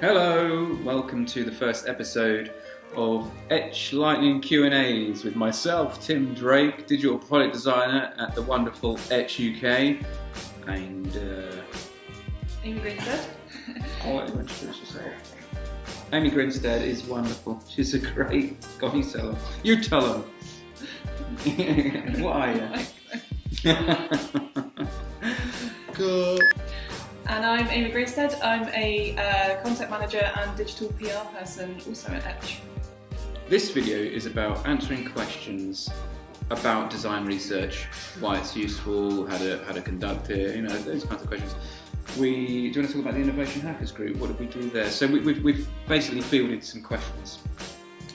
Hello, welcome to the first episode of Etch Lightning Q&As with myself, Tim Drake, digital product designer at the wonderful Etch UK, and Amy Grinstead. I'll let you introduce yourself. Amy Grinstead is wonderful. She's a great. Go on, you tell them. What are you? Go. And I'm Amy Grinstead. I'm a content manager and digital PR person, also at Etch. This video is about answering questions about design research, why it's useful, how to conduct it, those kinds of questions. Do you want to talk about the Innovation Hackers group? What did we do there? So we've basically fielded some questions.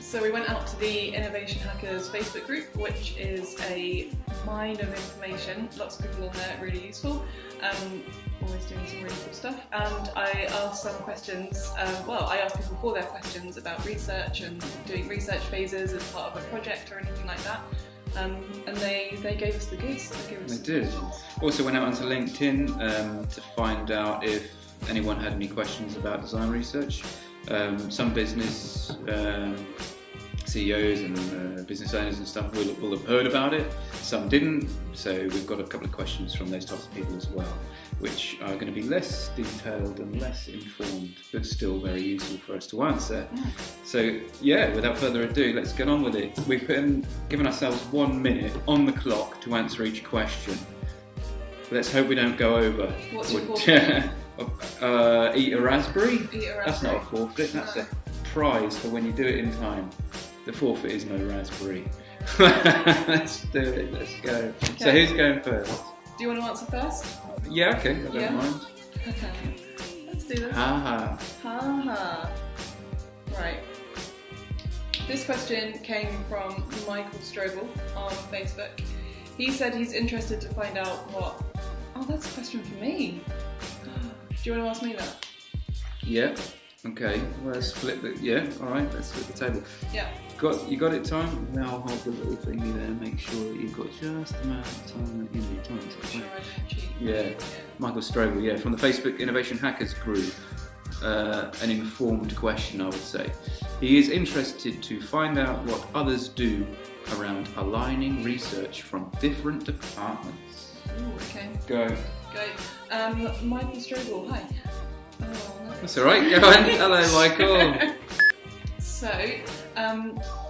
So we went out to the Innovation Hackers Facebook group, which is a mine of information. Lots of people on there, really useful. Always doing some really cool stuff. And I asked some questions. I asked people for their questions about research and doing research phases as part of a project or anything like that. And they gave us the goods. They did. Also went out onto LinkedIn to find out if anyone had any questions about design research. Some business CEOs and business owners and stuff will have heard about it. Some didn't. So we've got a couple of questions from those types of people as well, which are going to be less detailed and less informed, but still very useful for us to answer. So yeah, without further ado, let's get on with it. We've given ourselves 1 minute on the clock to answer each question. Let's hope we don't go over. What's your forfeit? Eat a raspberry? Eat a raspberry. That's not a forfeit, that's a prize for when you do it in time. The forfeit is no raspberry. Let's do it, let's go. Okay. So who's going first? Do you want to answer first? Yeah, okay, I don't mind. Okay, let's do this. Ha ha. Right. This question came from Michael Strobel on Facebook. He said he's interested to find out what... Oh, that's a question for me. Do you want to ask me that? Yeah. Okay. Well, let's flip it. Yeah. All right. Let's flip the table. Yeah. You got it time? Now hold the little thingy there. Make sure that you've got just the amount of time in your time. Sure, I don't cheat. Yeah. Michael Strobel. Yeah, from the Facebook Innovation Hackers group. An informed question, I would say. He is interested to find out what others do around aligning research from different departments. Ooh, okay. Go. Michael Strobel, hi. That's alright, go on. Hello, Michael. So,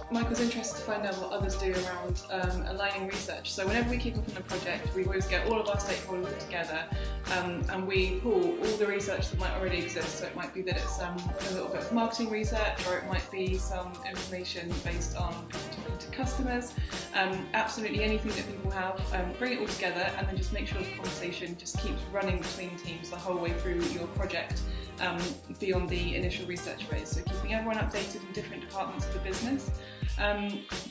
Michael's interested to find out what others do around aligning research. So whenever we kick off on a project, we always get all of our stakeholders together and we pull all the research that might already exist. So it might be that it's a little bit of marketing research, or it might be some information based on talking to customers. Absolutely anything that people have, bring it all together and then just make sure the conversation just keeps running between teams the whole way through your project. Beyond the initial research phase, so keeping everyone updated in different departments of the business,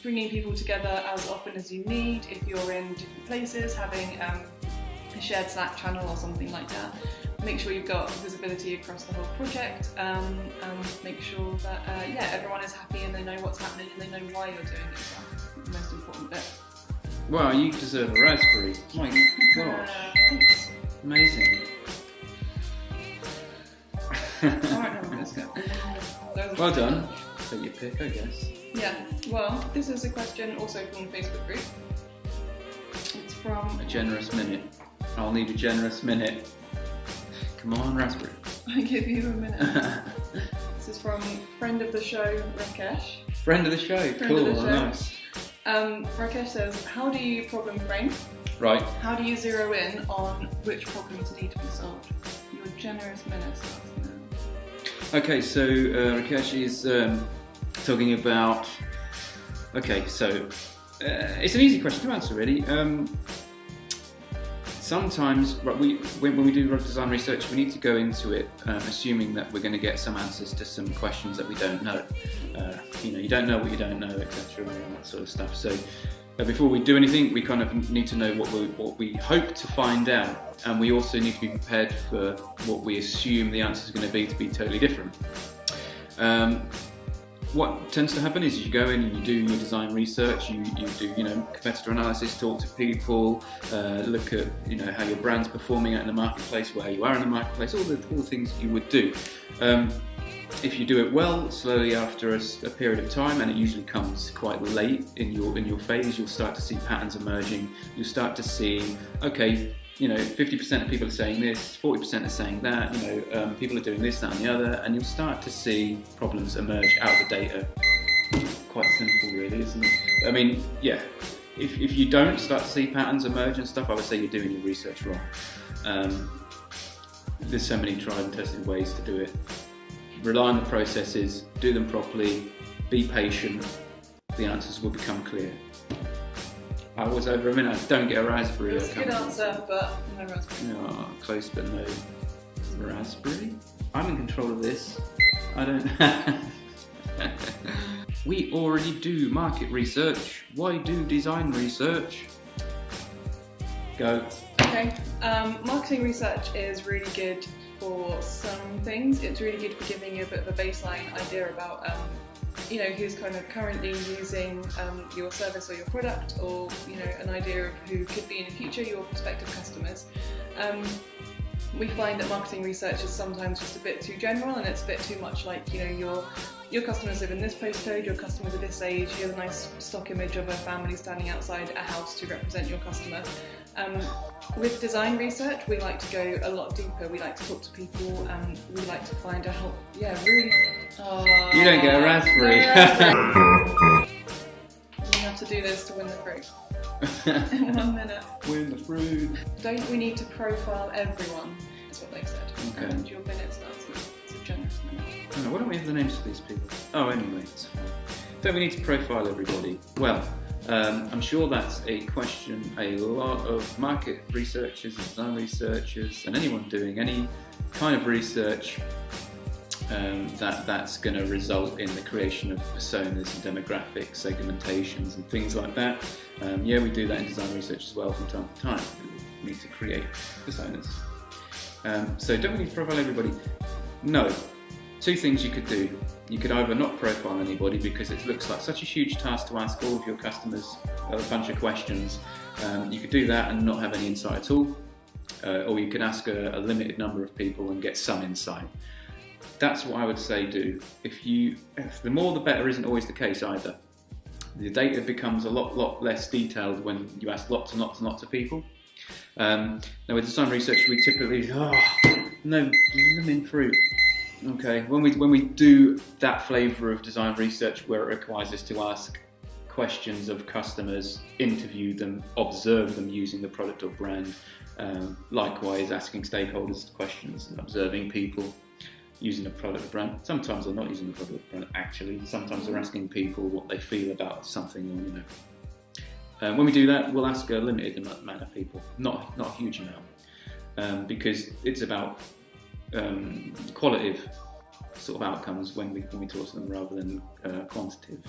bringing people together as often as you need. If you're in different places, having a shared Slack channel or something like that. Make sure you've got visibility across the whole project, and make sure that everyone is happy and they know what's happening and they know why you're doing it. That's the most important bit. Wow, you deserve a raspberry. My gosh. Thanks. Amazing. Alright, let's go. Well done. Take your pick, I guess. Yeah, well, this is a question also from the Facebook group. It's from... A generous minute. I'll need a generous minute. Come on, raspberry. I give you a minute. This is from friend of the show, Rakesh. Friend of the show, cool, nice. Rakesh says, how do you problem frame? Right. How do you zero in on which problems need to be solved? Your generous minute starts now. Okay, so Rakesh is talking about... Okay, so it's an easy question to answer, really. Sometimes, when we do design research, we need to go into it assuming that we're going to get some answers to some questions that we don't know. You don't know what you don't know, etc., and all that sort of stuff. So before we do anything, we kind of need to know what we hope to find out, and we also need to be prepared for what we assume the answer is going to be totally different. What tends to happen is you go in and you do your design research, you do competitor analysis, talk to people, look at how your brand's performing out in the marketplace, where you are in the marketplace, all the things that you would do. If you do it well, slowly after a period of time, and it usually comes quite late in your phase, you'll start to see patterns emerging. You'll start to see, okay, 50% of people are saying this, 40% are saying that, people are doing this, that and the other, and you'll start to see problems emerge out of the data. Quite simple really, isn't it? I mean, yeah, if you don't start to see patterns emerge and stuff, I would say you're doing your research wrong. There's so many tried and tested ways to do it. Rely on the processes, do them properly, be patient, the answers will become clear. I was over a minute, don't get a raspberry. That's a good answer, but no raspberry. Oh, close but no raspberry. I'm in control of this. I don't... We already do market research. Why do design research? Go. Okay, marketing research is really good for some things. It's really good for giving you a bit of a baseline idea about who's kind of currently using your service or your product, or an idea of who could be in the future, your prospective customers. We find that marketing research is sometimes just a bit too general, and it's a bit too much like, your customers live in this postcode, your customers are this age, you have a nice stock image of a family standing outside a house to represent your customer. With design research, we like to go a lot deeper. We like to talk to people, and we like to find out, really... You don't get a raspberry. You have to do this to win the fruit. In 1 minute. Win the fruit. Don't we need to profile everyone, is what they said. Okay. And your minute starts it's a generous minute. Oh, why don't we have the names for these people? Oh, anyway, it's fine. Don't we need to profile everybody? Well, I'm sure that's a question a lot of market researchers and design researchers and anyone doing any kind of research that's going to result in the creation of personas and demographics, segmentations and things like that. We do that in design research as well from time to time. We need to create personas. So don't we need to profile everybody? No. Two things you could do. You could either not profile anybody because it looks like such a huge task to ask all of your customers a bunch of questions. You could do that and not have any insight at all. Or you could ask a limited number of people and get some insight. That's what I would say do. If the more the better isn't always the case either. The data becomes a lot less detailed when you ask lots and lots and lots of people. Now with design research we typically, no blooming fruit. Okay, when we do that flavour of design research where it requires us to ask questions of customers, interview them, observe them using the product or brand, likewise asking stakeholders questions, observing people using the product or brand. Sometimes they're not using the product or brand actually, sometimes they're asking people what they feel about something. Or, when we do that, we'll ask a limited amount of people, not a huge amount, because it's about qualitative sort of outcomes when we talk to them rather than quantitative.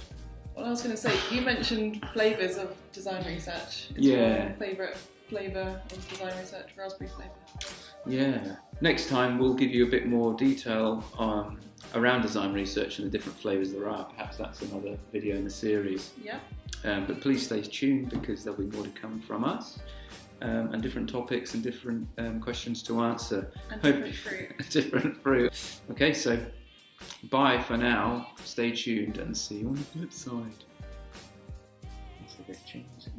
Well, I was going to say, you mentioned flavours of design research. Is Yeah. your favourite flavour of design research raspberry flavour? Yeah. Next time we'll give you a bit more detail around design research and the different flavours there are. Perhaps that's another video in the series. Yeah. But please stay tuned because there'll be more to come from us. And different topics and different questions to answer. And different fruit. Different fruit. Okay, so bye for now. Stay tuned and see you on the flip side. That's a bit cheesy.